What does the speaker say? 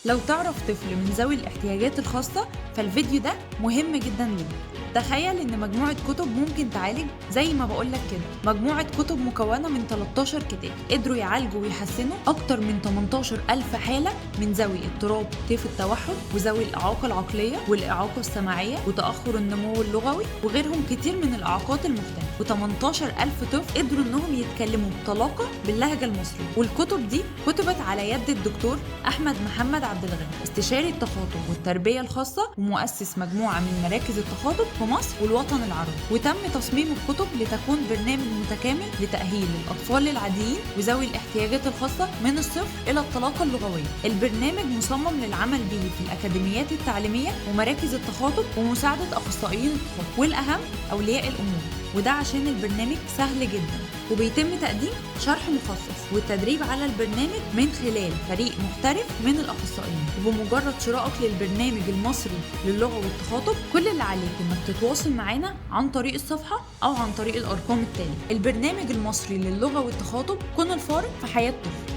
لو تعرف طفل من ذوي الاحتياجات الخاصة فالفيديو ده مهم جدا ليه. تخيل ان مجموعة كتب ممكن تعالج زي ما بقولك كده، مجموعة كتب مكونة من 13 كتاب قدروا يعالجوا ويحسنوا اكتر من 18 الف حالة من ذوي اضطراب طيف التوحد وذوي الاعاقة العقلية والاعاقة السمعية وتأخر النمو اللغوي وغيرهم كتير من الاعاقات المختلفة، و18 الف طفل قدروا انهم يتكلموا بطلاقة باللهجة المصرية. والكتب دي كتبت على يد الدكتور احمد محمد عبد الغني، استشاري التخاطب والتربية الخاصة ومؤسس مجموعة من مراكز التخاطب في مصر والوطن العربي. وتم تصميم الكتب لتكون برنامج متكامل لتأهيل الأطفال العاديين وذوي الاحتياجات الخاصة من الصفر إلى الطلاقة اللغوية. البرنامج مصمم للعمل به في الأكاديميات التعليمية ومراكز التخاطب ومساعدة أخصائيين التخاطب، والأهم أولياء الأمور. وده عشان البرنامج سهل جدا وبيتم تقديم شرح مخصص والتدريب على البرنامج من خلال فريق محترف من الأخصائيين. وبمجرد شرائك للبرنامج المصري للغة والتخاطب كل اللي عليك انك تتواصل معانا عن طريق الصفحة او عن طريق الارقام التالية. البرنامج المصري للغة والتخاطب، كن الفارق في حياة طفل.